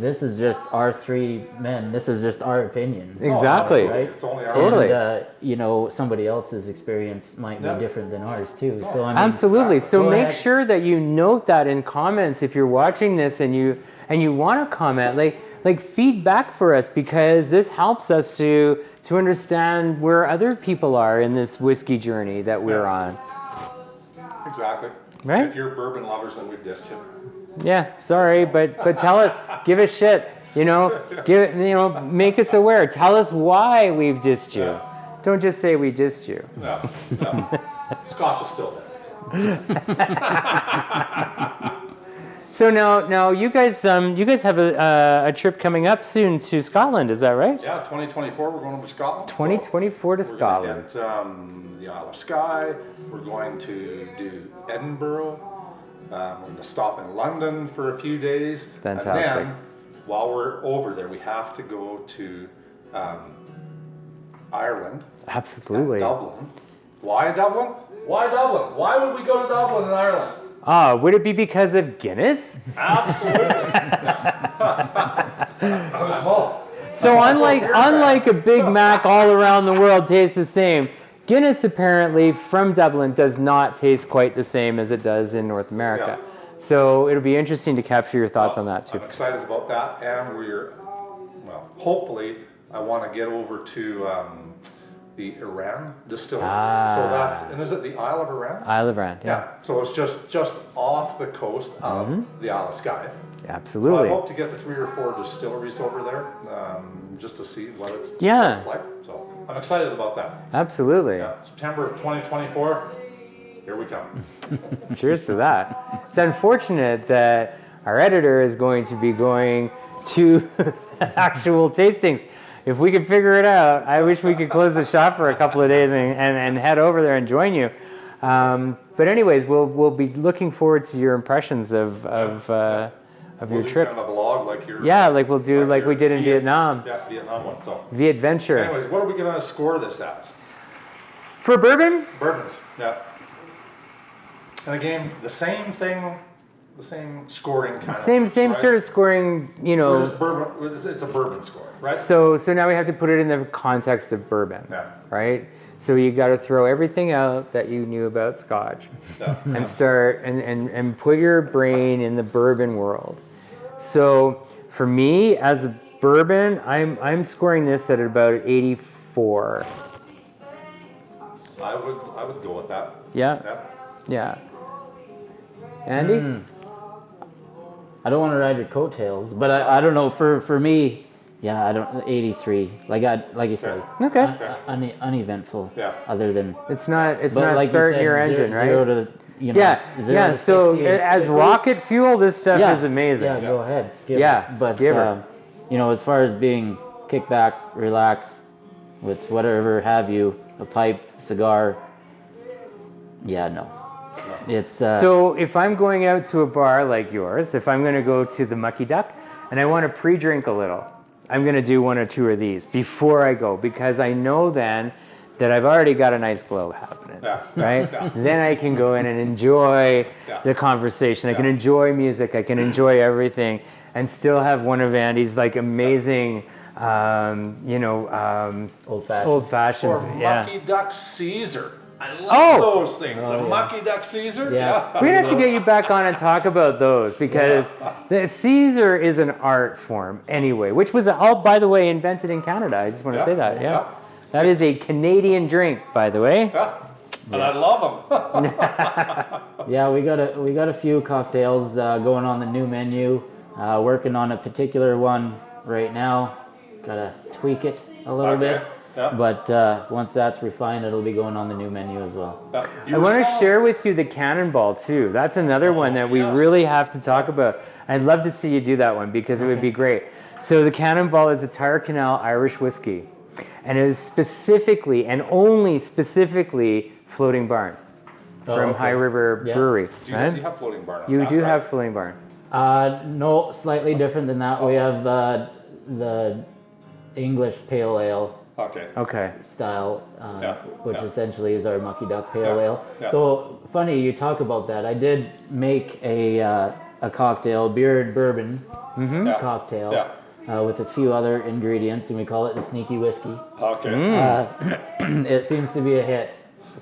this is just our three men. This is just our opinion. Exactly. absolutely. Right? It's only our Totally. And, you know, somebody else's experience might be Yeah. different than ours too. So I mean, Absolutely. So Go make ahead. sure that you note that in comments if you're watching this and you want to comment, like feedback for us, because this helps us to understand where other people are in this whiskey journey that we're Yeah. on. Exactly. Right? If you're bourbon lovers, then we've dissed you. Yeah, sorry, but tell us, give us shit, you know, make us aware. Tell us why we've dissed you. Yeah. Don't just say we dissed you. No, no. Scotch is still there. So now you guys have a trip coming up soon to Scotland, is that right? Yeah, 2024, we're going over to Scotland. 2024 to We're Scotland. going to get the Isle of Skye. We're going to do Edinburgh. We're going to stop in London for a few days. Fantastic. And then, while we're over there, we have to go to Ireland. Absolutely. And Dublin. Why Dublin? Why Dublin? Why would we go to Dublin in Ireland? Would it be because of Guinness? Absolutely. Yes. Well, So unlike a Big Mac all around the world tastes the same, Guinness apparently from Dublin does not taste quite the same as it does in North America. Yeah. So it'll be interesting to capture your thoughts on that too. I'm excited about that, and hopefully, I want to get over to the Iran distillery. And is it the Isle of Iran? Isle of Iran, yeah. So it's just off the coast of the Isle of Skye. Absolutely. So I hope to get to 3 or 4 distilleries over there, just to see what it's like. So I'm excited about that. Absolutely. Yeah, September of 2024, here we come. Cheers to that. It's unfortunate that our editor is going to be going to actual tastings. If we could figure it out, I wish we could close the shop for a couple of days and head over there and join you. But anyways, we'll be looking forward to your impressions of your trip. Kind of a vlog like your. Yeah, like we'll do like we did in Vietnam. Yeah, Vietnam one. So. Vietventure. Anyways, what are we gonna score this as? For bourbon? Bourbons. Yeah. And again, the same thing, the same scoring kind of. Same right? sort of scoring, you know. We're just bourbon. It's a bourbon score, right? So now we have to put it in the context of bourbon, Yeah. right? So you got to throw everything out that you knew about Scotch, Yeah. and start and put your brain in the bourbon world. So for me, as a bourbon, I'm scoring this at about 84. I would go with that. Yeah, Yeah. yeah. Andy, I don't want to ride your coattails, but I don't know. For me, yeah, I don't 83. Like you said, okay. uneventful. Yeah. Other than It's not but like you starting said, your zero- engine, right? zero to, you know, Yeah, zero yeah. to So 60, as rocket fuel, this stuff is amazing. Yeah, go ahead. Give Yeah, it. But give her. you know, as far as being kick back, relax, with whatever have you, a pipe, cigar. Yeah, no. It's So if I'm going out to a bar like yours, if I'm going to go to the Mucky Duck and I want to pre-drink a little, I'm going to do 1 or 2 of these before I go, because I know then that I've already got a nice glow happening, Yeah. right? Yeah. Then I can go in and enjoy Yeah. the conversation. I can Yeah. enjoy music. I can enjoy everything, and still have one of Andy's like amazing, old fashioned. old fashions. Or Yeah. Mucky Duck Caesar. I love Oh! those things. The Mucky Duck Caesar. Yeah. We're gonna have to get you back on and talk about those, because the Caesar is an art form anyway, which was all, by the way, invented in Canada. I just want to Yeah. say that. Yeah. Yeah. That is a Canadian drink, by the way. Yeah. And I love them. Yeah, we got a few cocktails going on the new menu. Working on a particular one right now. Gotta tweak it a little Okay. bit. Yeah. But once that's refined, it'll be going on the new menu as well. Yeah. I want to share with you the Cannonball too. That's another one that we yes. really have to talk about. I'd love to see you do that one, because it would be great. So the Cannonball is a Tyrconnell Irish whiskey, and it is specifically and only specifically Floating Barn Oh, from okay. High River Yeah. Brewery. Do right? you have floating bar? You do have Floating Barn. No, slightly different than that. We have the English Pale Ale Okay. Okay. style, Yeah, which yeah. essentially is our Mucky Duck Pale Yeah, Ale. yeah. So funny you talk about that. I did make a a cocktail, beer and bourbon Yeah. cocktail, Yeah. with a few other ingredients, and we call it the sneaky whiskey. Okay. It seems to be a hit.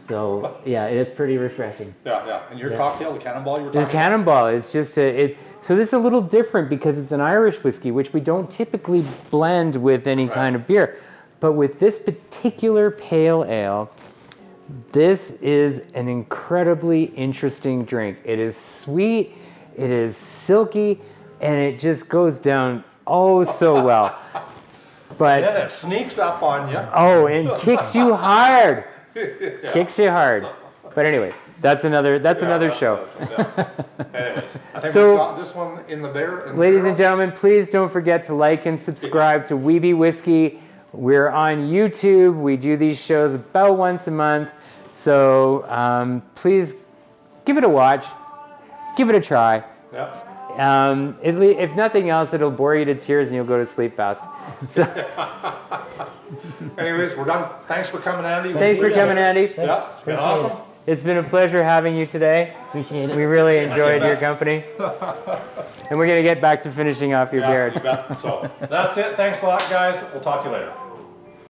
So yeah, it is pretty refreshing. Yeah. And your cocktail, the Cannonball you were The talking about? Cannonball is just so this is a little different because it's an Irish whiskey, which we don't typically blend with any kind of beer. But with this particular pale ale, this is an incredibly interesting drink. It is sweet, it is silky, and it just goes down oh so well. But Then it sneaks up on you. oh, and kicks you hard. Kicks you hard. But anyway, that's another show. Anyways, I think So- we've got this one in the bear. Ladies and gentlemen, please don't forget to like and subscribe to WeBeWhisky. We're on YouTube. We do these shows about once a month. So please give it a watch. Give it a try. Yeah. If nothing else, it'll bore you to tears and you'll go to sleep fast. So, Anyways, we're done. Thanks for coming, Andy. thanks for coming, Andy. Yeah, it's been Appreciate awesome. It's been a pleasure having you today. Appreciate it. We really enjoyed your company. And we're going to get back to finishing off your Yeah, beard. you bet. So that's it. Thanks a lot, guys. We'll talk to you later.